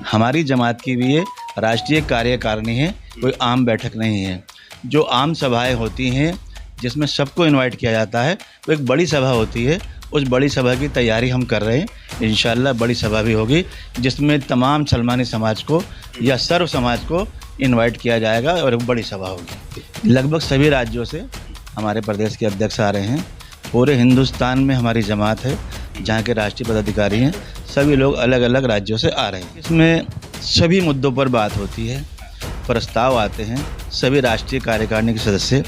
हमारी जमात की भी ये राष्ट्रीय कार्यकारिणी है, कोई आम बैठक नहीं है। जो आम सभाएं होती हैं जिसमें सबको इनवाइट किया जाता है, वो एक बड़ी सभा होती है। उस बड़ी सभा की तैयारी हम कर रहे हैं। इंशाअल्लाह बड़ी सभा भी होगी जिसमें तमाम सलमानी समाज को या सर्व समाज को इनवाइट किया जाएगा और एक बड़ी सभा होगी। लगभग सभी राज्यों से हमारे प्रदेश के अध्यक्ष आ रहे हैं। पूरे हिंदुस्तान में हमारी जमात है, जहाँ के राष्ट्रीय पदाधिकारी हैं, सभी लोग अलग अलग राज्यों से आ रहे हैं। इसमें सभी मुद्दों पर बात होती है, प्रस्ताव आते हैं। सभी राष्ट्रीय कार्यकारिणी के सदस्य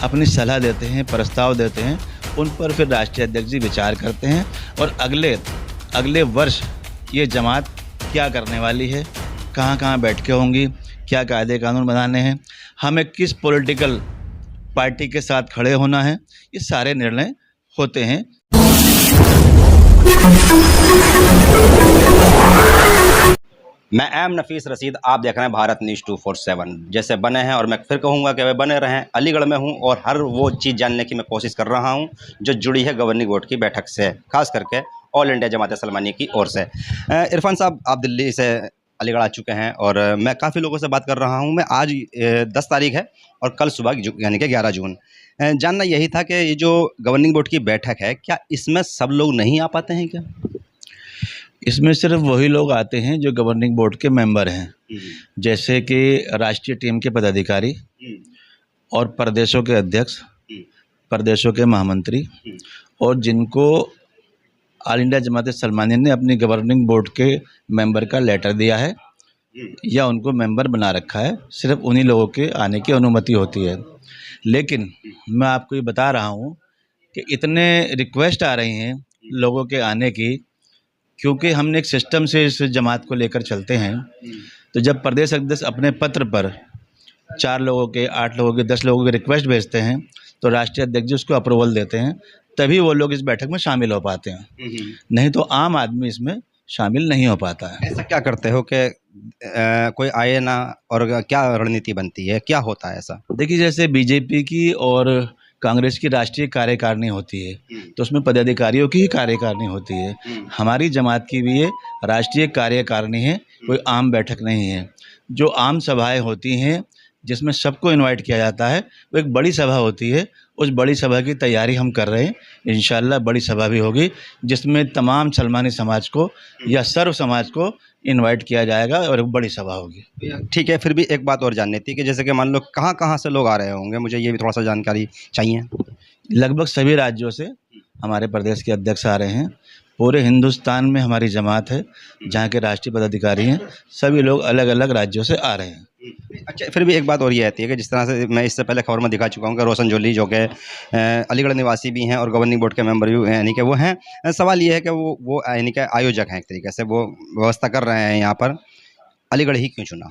अपनी सलाह देते हैं, प्रस्ताव देते हैं, उन पर फिर राष्ट्रीय अध्यक्ष जी विचार करते हैं और अगले वर्ष ये जमात क्या करने वाली है, कहाँ बैठकें होंगी, क्या कायदे कानून बनाने हैं, हमें किस पॉलिटिकल पार्टी के साथ खड़े होना है, ये सारे निर्णय होते हैं। मैं एम नफीस रशीद, आप देख रहे हैं भारत न्यूज़ 247। जैसे बने हैं और मैं फिर कहूँगा कि वे बने रहें। अलीगढ़ में हूँ और हर वो चीज़ जानने की मैं कोशिश कर रहा हूँ जो जुड़ी है गवर्निंग बोर्ड की बैठक से, खास करके ऑल इंडिया जमात सलमानी की ओर से। इरफान साहब, आप दिल्ली से अलीगढ़ आ चुके हैं और मैं काफ़ी लोगों से बात कर रहा हूँ। मैं आज 10 तारीख है और कल सुबह यानी कि 11 जून जानना यही था कि ये जो गवर्निंग बोर्ड की बैठक है, क्या इसमें सब लोग नहीं आ पाते हैं क्या? इसमें सिर्फ वही लोग आते हैं जो गवर्निंग बोर्ड के मेंबर हैं, जैसे कि राष्ट्रीय टीम के पदाधिकारी और प्रदेशों के अध्यक्ष, प्रदेशों के महामंत्री, और जिनको ऑल इंडिया जमात सलमानी ने अपनी गवर्निंग बोर्ड के मेंबर का लेटर दिया है या उनको मेंबर बना रखा है, सिर्फ उन्हीं लोगों के आने की अनुमति होती है। लेकिन मैं आपको ये बता रहा हूँ कि इतने रिक्वेस्ट आ रही हैं लोगों के आने की, क्योंकि हमने एक सिस्टम से इस जमात को लेकर चलते हैं। तो जब प्रदेश अध्यक्ष अपने पत्र पर 4 लोगों के, 8 लोगों के, 10 लोगों के रिक्वेस्ट भेजते हैं तो राष्ट्रीय अध्यक्ष जी उसको अप्रूवल देते हैं, तभी वो लोग इस बैठक में शामिल हो पाते हैं। नहीं तो आम आदमी इसमें शामिल नहीं हो पाता है। ऐसा क्या करते हो कि कोई आए ना, और क्या रणनीति बनती है, क्या होता है ऐसा? देखिए, जैसे बीजेपी की और कांग्रेस की राष्ट्रीय कार्यकारिणी होती है तो उसमें पदाधिकारियों की ही कार्यकारिणी होती है। हमारी जमात की भी ये राष्ट्रीय कार्यकारिणी है, कोई आम बैठक नहीं है। जो आम सभाएं होती हैं जिसमें सबको इनवाइट किया जाता है, वो एक बड़ी सभा होती है। उस बड़ी सभा की तैयारी हम कर रहे हैं। इंशाअल्लाह बड़ी सभा भी होगी जिसमें तमाम सलमानी समाज को या सर्व समाज को इनवाइट किया जाएगा और एक बड़ी सभा होगी। ठीक है, फिर भी एक बात और जाननी थी कि जैसे कि मान लो कहाँ से लोग आ रहे होंगे, मुझे ये भी थोड़ा सा जानकारी चाहिए। लगभग सभी राज्यों से हमारे प्रदेश के अध्यक्ष आ रहे हैं। पूरे हिंदुस्तान में हमारी जमात है, जहाँ के राष्ट्रीय पदाधिकारी हैं, सभी लोग अलग अलग राज्यों से आ रहे हैं। अच्छा, फिर भी एक बात और ये आती है कि जिस तरह से मैं इससे पहले खबर में दिखा चुका हूँ कि रोशन जोली जो कि अलीगढ़ निवासी भी हैं और गवर्निंग बोर्ड के मेंबर भी यानी कि वो हैं। सवाल ये है कि वो यानी कि आयोजक हैं, एक तरीके से वो व्यवस्था कर रहे हैं यहाँ पर, अलीगढ़ ही क्यों चुना?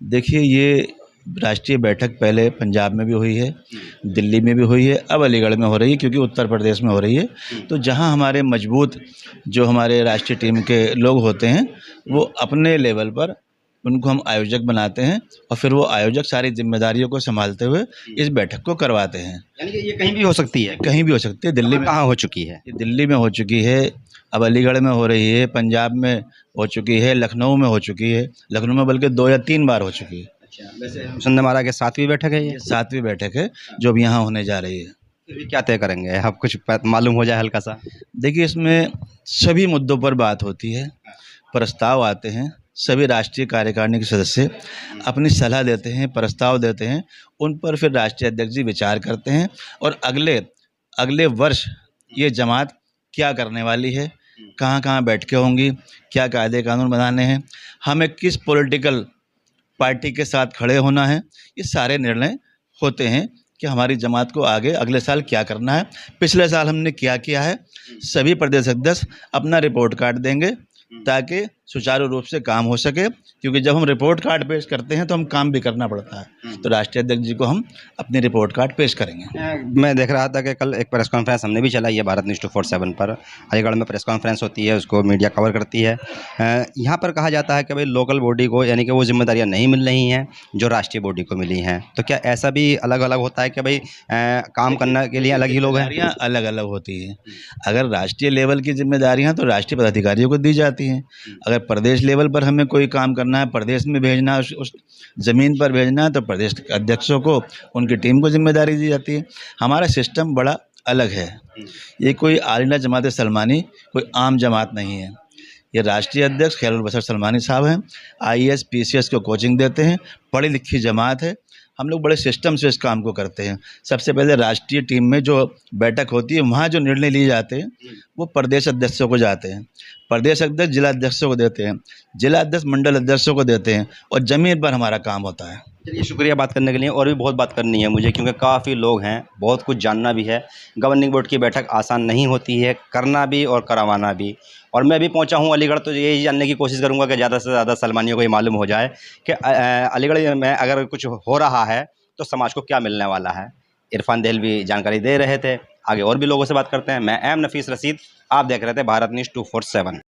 देखिए, ये राष्ट्रीय बैठक पहले पंजाब में भी हुई है, दिल्ली में भी हुई है, अब अलीगढ़ में हो रही है, क्योंकि उत्तर प्रदेश में हो रही है। तो जहाँ हमारे मजबूत जो हमारे राष्ट्रीय टीम के लोग होते हैं, वो अपने लेवल पर उनको हम आयोजक बनाते हैं और फिर वो आयोजक सारी जिम्मेदारियों को संभालते हुए इस बैठक को करवाते हैं। यानी कि ये कहीं भी हो सकती है? कहीं भी हो सकती है। दिल्ली में कहाँ हो चुकी है? दिल्ली में हो चुकी है, अब अलीगढ़ में हो रही है, पंजाब में हो चुकी है, लखनऊ में हो चुकी है। लखनऊ में बल्कि 2 या 3 बार हो चुकी है। अच्छा, वैसे सुनने में आ रहा है कि 7वीं बैठक है ये? 7वीं बैठक है जो अब यहाँ होने जा रही है। फिर भी क्या तय करेंगे, आप कुछ मालूम हो जाए हल्का सा? देखिए, इसमें सभी मुद्दों पर बात होती है, प्रस्ताव आते हैं। सभी राष्ट्रीय कार्यकारिणी के सदस्य अपनी सलाह देते हैं, प्रस्ताव देते हैं, उन पर फिर राष्ट्रीय अध्यक्ष जी विचार करते हैं और अगले वर्ष ये जमात क्या करने वाली है, कहाँ बैठकें होंगी, क्या कायदे कानून बनाने हैं, हमें किस पॉलिटिकल पार्टी के साथ खड़े होना है, ये सारे निर्णय होते हैं कि हमारी जमात को आगे अगले साल क्या करना है। पिछले साल हमने क्या किया है, सभी प्रदेश अध्यक्ष अपना रिपोर्ट कार्ड देंगे ताकि सुचारू रूप से काम हो सके, क्योंकि जब हम रिपोर्ट कार्ड पेश करते हैं तो हम काम भी करना पड़ता है। तो राष्ट्रीय अध्यक्ष जी को हम अपनी रिपोर्ट कार्ड पेश करेंगे। मैं देख रहा था कि कल एक प्रेस कॉन्फ्रेंस हमने भी चलाई है भारत न्यूज़ 247 पर। अलीगढ़ में प्रेस कॉन्फ्रेंस होती है, उसको मीडिया कवर करती है। यहाँ पर कहा जाता है कि भाई लोकल बॉडी को यानी कि वो जिम्मेदारियाँ नहीं मिल रही हैं जो राष्ट्रीय बॉडी को मिली हैं। तो क्या ऐसा भी अलग अलग होता है कि भाई काम करने के लिए अलग ही लोग हैं? अलग अलग होती हैं। अगर राष्ट्रीय लेवल की जिम्मेदारियाँ तो राष्ट्रीय पदाधिकारियों को दी जाती हैं, अगर अगर प्रदेश लेवल पर हमें कोई काम करना है, प्रदेश में भेजना है, उस ज़मीन पर भेजना है, तो प्रदेश के अध्यक्षों को, उनकी टीम को जिम्मेदारी दी जाती है। हमारा सिस्टम बड़ा अलग है। ये कोई आलिना जमात सलमानी कोई आम जमात नहीं है। ये राष्ट्रीय अध्यक्ष खैरुल बशर सलमानी साहब हैं, IAS PCS को कोचिंग देते हैं, पढ़ी लिखी जमात है। हम लोग बड़े सिस्टम से इस काम को करते हैं। सबसे पहले राष्ट्रीय टीम में जो बैठक होती है, वहाँ जो निर्णय लिए जाते हैं वो प्रदेश अध्यक्षों को जाते हैं, प्रदेश अध्यक्ष जिला अध्यक्षों को देते हैं, जिला अध्यक्ष मंडल अध्यक्षों को देते हैं, और ज़मीन पर हमारा काम होता है। चलिए, शुक्रिया बात करने के लिए। और भी बहुत बात करनी है मुझे, क्योंकि काफ़ी लोग हैं, बहुत कुछ जानना भी है। गवर्निंग बोर्ड की बैठक आसान नहीं होती है, करना भी और करवाना भी। और मैं भी पहुंचा हूं अलीगढ़, तो यही जानने की कोशिश करूंगा कि ज़्यादा से ज़्यादा सलमानियों को ये मालूम हो जाए कि अलीगढ़ में अगर कुछ हो रहा है तो समाज को क्या मिलने वाला है। इरफान देहलवी जानकारी दे रहे थे। आगे और भी लोगों से बात करते हैं। मैं एम नफीस रशीद, आप देख रहे थे भारत न्यूज़ 247।